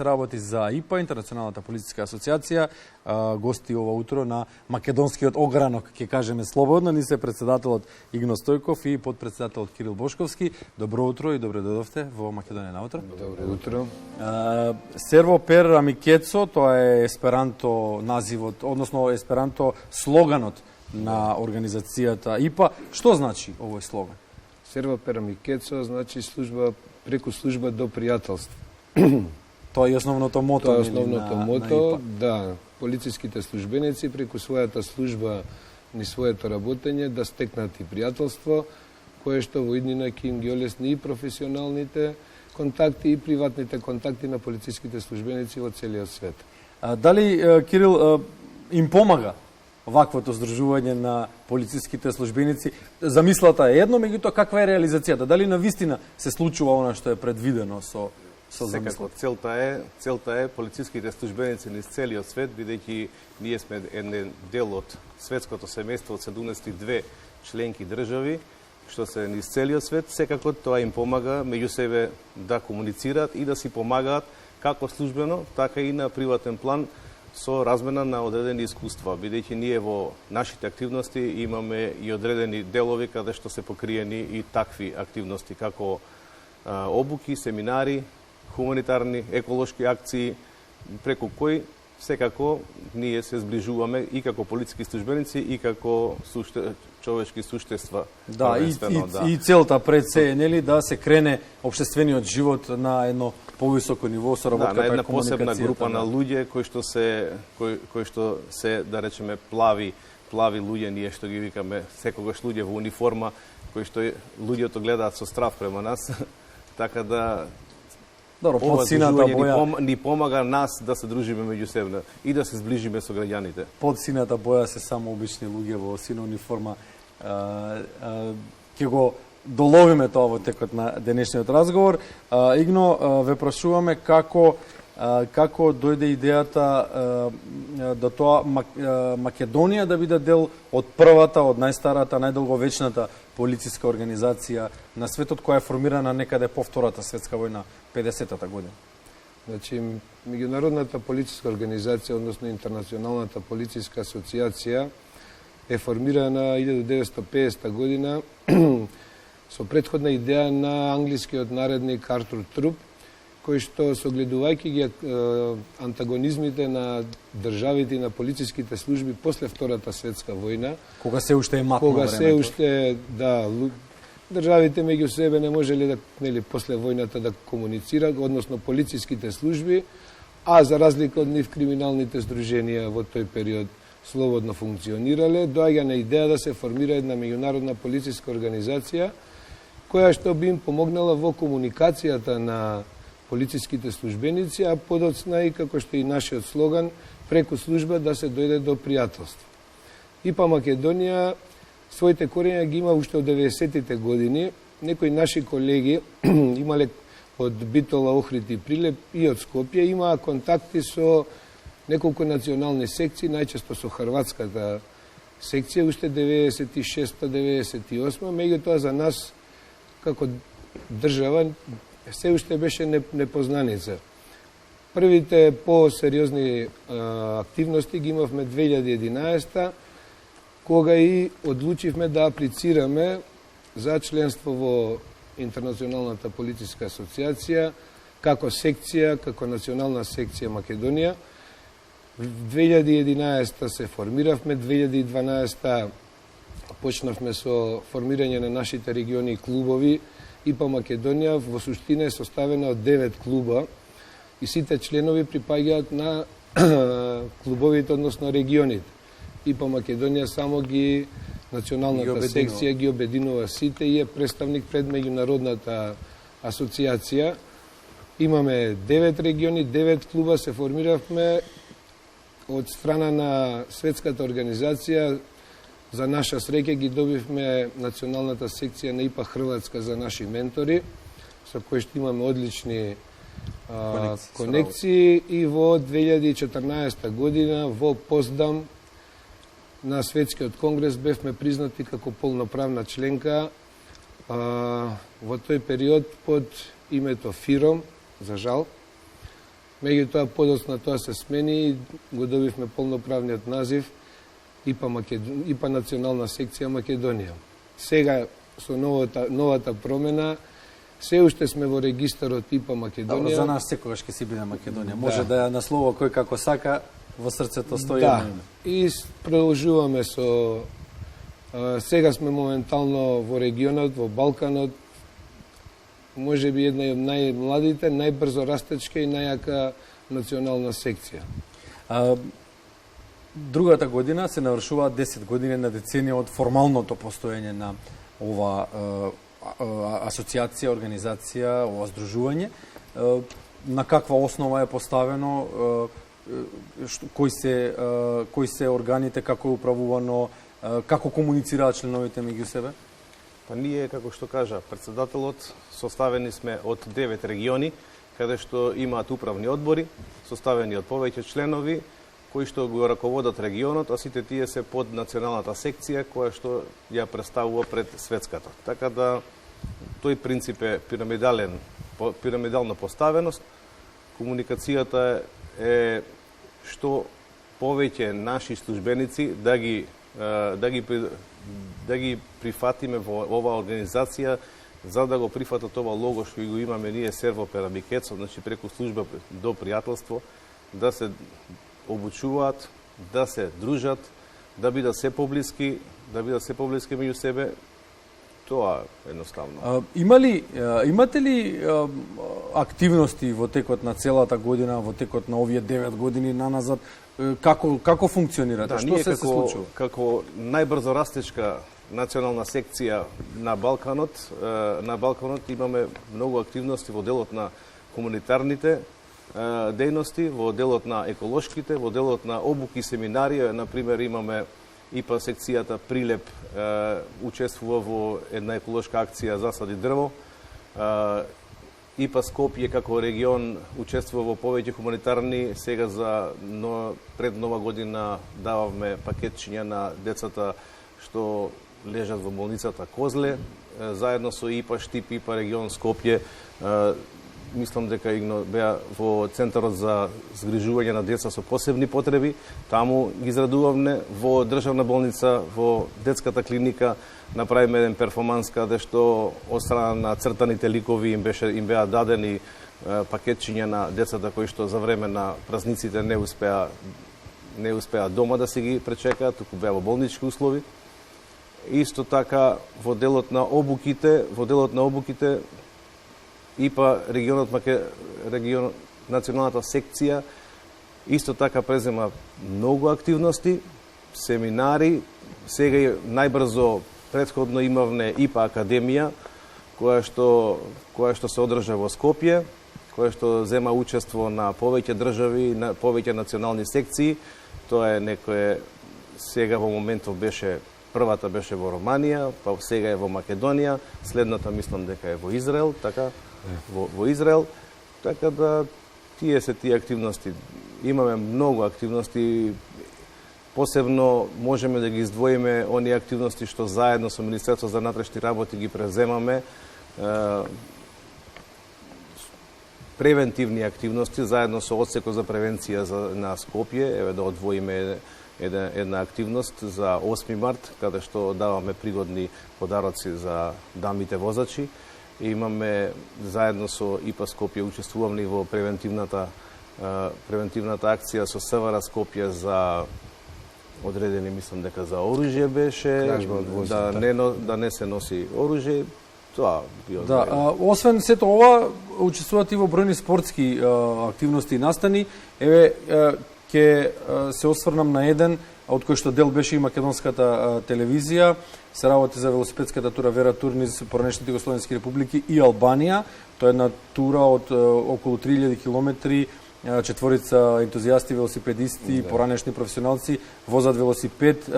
работи за ИПА, Интернационалната полициска асоциација, гости ова утро на македонскиот огранок, ќе кажеме слободно, ни се председателот Игно Стојков и подпредседателот Кирил Бошковски. Добро утро и добре дојдовте во Македонија на утро. Добро утро. Servo per amicetso, тоа е есперанто називот, односно есперанто слоганот на организацијата ИПА. Што значи овој слоган? Servo per amicetso значи преку служба до пријателство. Тоа е основното мото. Тоа е основното мото, да. Полициските службеници преку својата служба ни своето работење да стекнат и пријателство, кое што во иднина ќе им ги олесни и професионалните контакти и приватните контакти на полициските службеници во целиот свет. Дали, Кирил, им помага ваквото здружување на полициските службеници? Замислата е едно, меѓутоа каква е реализацијата? Дали навистина се случува она што е предвидено со Секако, целта е полициските службеници низ целиот свет, бидејќи ние сме еден дел од светското семејство од 72 членки држави, што се низ целиот свет, секако тоа им помага меѓу себе да комуницираат и да си помагаат како службено, така и на приватен план со размена на одредени искуства, бидејќи ние во нашите активности имаме и одредени делови каде што се покриени и такви активности, како обуки, семинари, хуманитарни, еколошки акции, преку кои секако ние се зближуваме и како полициски службеници и како човечки суштества. Да, и целта пред се е нели да се крене општествениот живот на едно повисоко ниво со работката на една комуникацијата. посебна група на луѓе кои што се да речеме плави луѓе, ние што ги викаме секогаш луѓе во униформа, кои што луѓето гледаат со страв према нас, така да Добро, ова подсината боја ни помага нас да се дружиме меѓу себе и да се зближиме со граѓаните. Под сината боја се само обични луѓе во сина униформа. Ќе го доловиме тоа во текот на денешниот разговор. Игно, ве прашуваме како дојде идејата до тоа Македонија да биде дел од првата, од најстарата, најдолговечната полициска организација на светот, која е формирана некаде по Втората светска војна, 50-та година. Значи, Меѓународната полициска организација, односно Интернационалната полициска асоциација, е формирана 1950 година со претходна идеја на англискиот наредник Артур Труп, кој што согледувајќи ги антагонизмите на државите и на полициските служби после Втората светска војна, Кога се уште е матно времето. Кога се уште, да, државите меѓу себе не можеле да, после војната да комуницираат, односно полициските служби, а за разлика од нив криминалните здруженија во тој период слободно функционирале, доаѓа на идеја да се формира една меѓународна полициска организација, која што би им помогнала во комуникацијата на полициските службеници, а подоцна и како што и нашиот слоган, преку служба да се дојде до пријателство. ИПА Македонија своите корења ги има уште од 90-тите години. Некои наши колеги имале од Битола, Охрид и Прилеп и од Скопје, имаа контакти со неколку национални секции, најчесто со хрватската секција, уште 96-98, меѓутоа за нас како држава се уште беше непознаница. Првите по-сериозни активности ги имавме 2011 кога и одлучивме да аплицираме за членство во Интернационалната полициска асоциација како секција, како национална секција Македонија. В 2011 се формиравме, 2012 почнавме со формирање на нашите региони и клубови. ИПА Македонија во суштина е составена од 9 клуба и сите членови припаѓаат на клубовите, односно регионите. ИПА Македонија само националната секција ги обединува сите и е представник пред меѓународната асоциација. Имаме 9 региони, 9 клуба, се формиравме од страна на светската организација. За наша среќа ги добивме националната секција на ИПА Хрватска за наши ментори, со кои што имаме одлични конекции и во 2014 година во Поздам на Светскиот конгрес бевме признати како полноправна членка во тој период под името ФИРОМ, за жал, Меѓутоа, подоцна тоа се смени и го добивме полноправниот назив ИПА Национална секција Македонија. Сега, со новата промена, се уште сме во регистарот ИПА Македонија. За нас секогаш ќе си биде Македонија. Може да ја наслова кој како сака, во срцето стои едно име. И продолжуваме со... Сега сме моментално во регионот, во Балканот, може би една од најмладите, најбрзо растечка и најака национална секција. Другата година се навршува 10 години на деценија од формалното постоење на ова асоциација, организација, ова здружување. На каква основа е поставено, кои се органите, како е управувано, како комуницираат членовите меѓу себе? Па ние, како што кажа председателот, составени сме од 9 региони, каде што имаат управни одбори, составени од повеќе членови, кои што го раководат регионот, а сите тие се под националната секција, која што ја представува пред светската. Така да, тој принцип е пирамидална поставеност. Комуникацијата е што повеќе наши службеници да ги прифатиме во оваа организација, за да го прифатат ова лого што го имаме ние Серво Перамикецо, значи преку служба до пријателство, да се обучуваат, да се дружат, да бидат се поблиски меѓу себе. Тоа едноставно. Имате ли активности во текот на целата година, во текот на овие 9 години наназад, како функционирате? Да, што се случува? Како најбрзо растечка национална секција на Балканот имаме многу активности во делот на комунитарните дејности, во делот на еколошките, во делот на обуки, семинари. Например, имаме ИПА секцијата Прилеп учествува во една еколошка акција Засади дрво. ИПА Скопје како регион учествува во повеќе хуманитарни. Сега пред Нова година дававме пакетчиња на децата што лежат во болницата Козле, заедно со ИПА Штип, ИПА регион Скопје. Мислам дека беа во Центарот за згрижување на деца со посебни потреби. Таму ги израдувавме во државна болница, во детската клиника, направиме еден перформанс каде што од страна на цртаните ликови им беа дадени пакетчиња на децата кои што за време на празниците не успеа дома да си ги пречекаат, туку беа во болнички услови. Исто така во делот на обуките ИПА регион националната секција исто така презема многу активности, семинари. Сега најбрзо претходно имавме ИПА академија која што се одржа во Скопје, која што зема учество на повеќе држави, на повеќе национални секции. Тоа е сега во моментов првата беше во Романија, па сега е во Македонија, следната мислам дека е во Израел, така во Израел, така да тие активности. Имаме многу активности, посебно можеме да ги издвоиме оние активности што заедно со Министерството за внатрешни работи ги преземаме, превентивни активности, заедно со Одсекот за превенција на Скопје, еве да одвоиме една активност за 8 март, каде што даваме пригодни подароци за дамите возачи. Имаме заедно со ИПА Скопје учествуваме во превентивната акција со СВР Скопје за одредени, мислам дека за оружје беше, да не се носи оружје. Тоа био. Да, освен сето ова, учествувате и во бројни спортски активности и настани. Еве, ќе се осврнам на еден, од кој што дел беше и македонската телевизија. Се работи за велосипедската тура Вера Тур низ поранешните југословенски републики и Албанија. Тоа е една тура од околу 3000 километри. Четворица ентузијасти, велосипедисти, поранешни професионалци возат велосипед.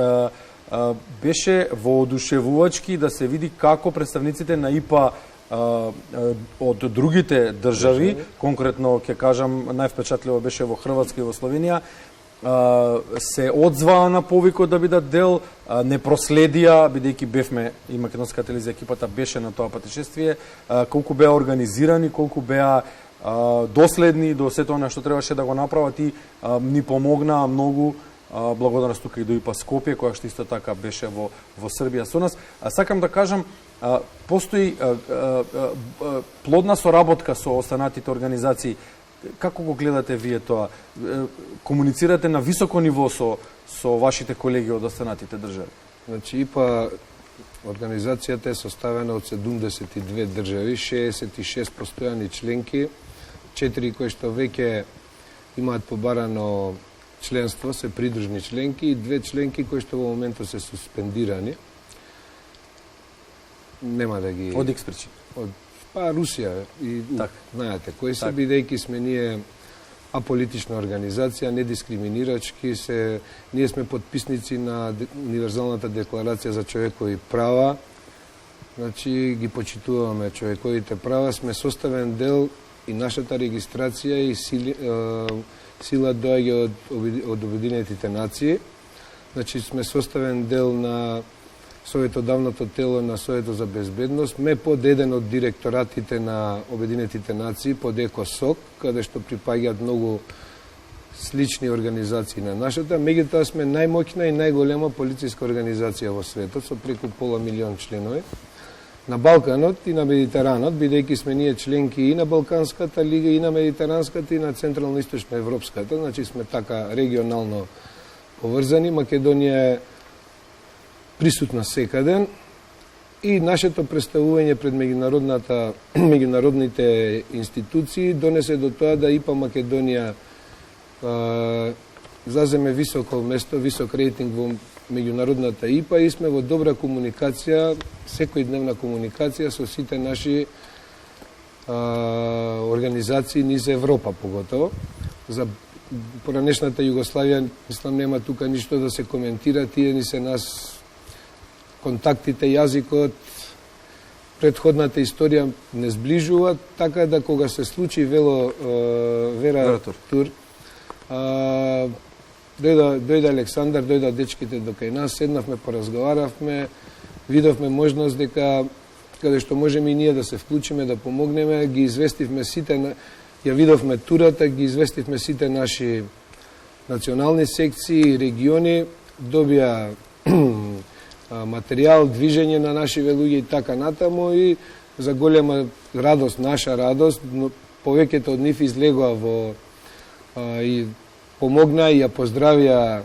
Беше воодушевувачки да се види како представниците на ИПА од другите држави, конкретно ќе кажам највпечатливо беше во Хрватска и во Словенија, се одзваа на повикот да бидат дел, не проследија, бидејќи бевме и македонска телевизија екипата беше на тоа патешествие, колку беа организирани, колку беа доследни до сето она што требаше да го направат и ни помогнаа многу. Благодарност тука и до ИПА Скопје, која што исто така беше во Србија со нас. Сакам да кажам, постои плодна соработка со останатите организации. Како го гледате вие тоа? Комуницирате на високо ниво со вашите колеги од останатите држави? Значи, ИПА организацијата е составена од 72 држави, 66 постојани членки, 4 кои што веќе имаат побарано членство, се придружни членки, и 2 членки кои што во моментот се суспендирани. Нема да ги... Од Икс причини. Русија и так. Знаете, кои се, бидејќи сме ние аполитична организација, недискриминирачки, ние сме подписници на Универзалната декларација за човекови права, значи ги почитуваме човековите права, сме составен дел и нашата регистрација и сила доаѓа од Обединетите нации, значи сме составен дел на Советодавното тело на Советот за безбедност, ме под еден од директоратите на Обединетите нации, под ЕКОСОК, каде што припаѓаат многу слични организации на нашата. Меѓутоа сме најмоќна и најголема полициска организација во светот, со преку пола милион членови. На Балканот и на Медитеранот, бидејќи сме ние членки и на Балканската лига, и на Медитеранската, и на Централно-источна Европската, значи сме така регионално поврзани. Македонија е присутна секаде и нашето представување пред меѓународните институции донесе до тоа да ИПА Македонија заземе високо место, висок рейтинг во меѓународната ИПА и сме во добра комуникација, секојдневна комуникација со сите наши организации низ Европа поготово. За поранешната Југославија, мислам, нема тука ништо да се коментира, тие ни се нас контактите, јазикот, предходната историја не сближува, така да кога се случи Вера Тур, дојде Александар, дојде дечките до кај нас, седнавме, поразговаравме, видовме можност дека каде што можеме и ние да се вклучиме, да помогнеме, ги известивме сите, ја видовме турата, ги известивме сите наши национални секции и региони, добија материјал, движење на наши луѓе и така натаму, и за голема радост, наша радост, но повеќето од нив излегоа и помогна и ја поздравија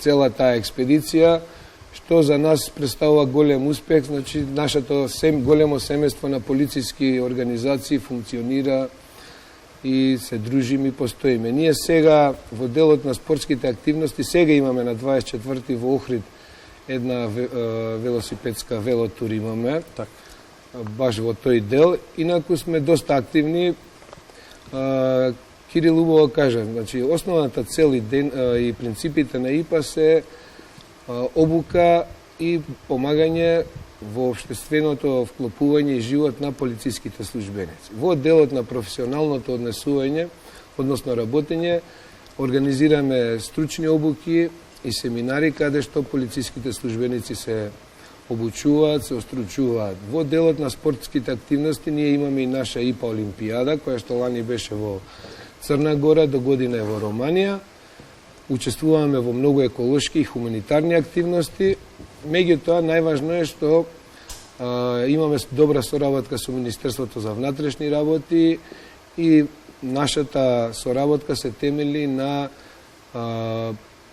цела таа експедиција, што за нас представува голем успех. Значи, нашето големо семејство на полициски организации функционира и се дружиме и постоиме. Ние сега во делот на спортските активности, сега имаме на 24 во Охрид една велосипедска велотур имаме, баш во тој дел. Инаку сме доста активни. Кирил убаво кажа, значи, основната цел и принципите на ИПА се обука и помагање во општественото вклопување и живот на полициските службеници. Во делот на професионалното однесување, односно работење, организираме стручни обуки и семинари каде што полициските службеници се обучуваат, се остручуваат. Во делот на спортските активности ние имаме и наша ИПА Олимпијада, која што лани беше во Црна Гора, до година е во Романија. Учествуваме во многу еколошки и хуманитарни активности. Меѓутоа, најважно е што имаме добра соработка со Министерството за внатрешни работи и нашата соработка се темели на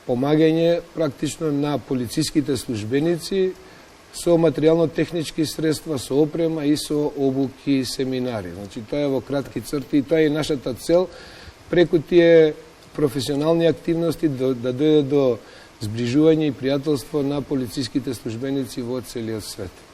помагање практично на полициските службеници со материјално-технички средства, со опрема и со обуки и семинари. Значи, тоа е во кратки црти и тоа е нашата цел преку тие професионални активности да дојде до сближување и пријателство на полициските службеници во целиот свет.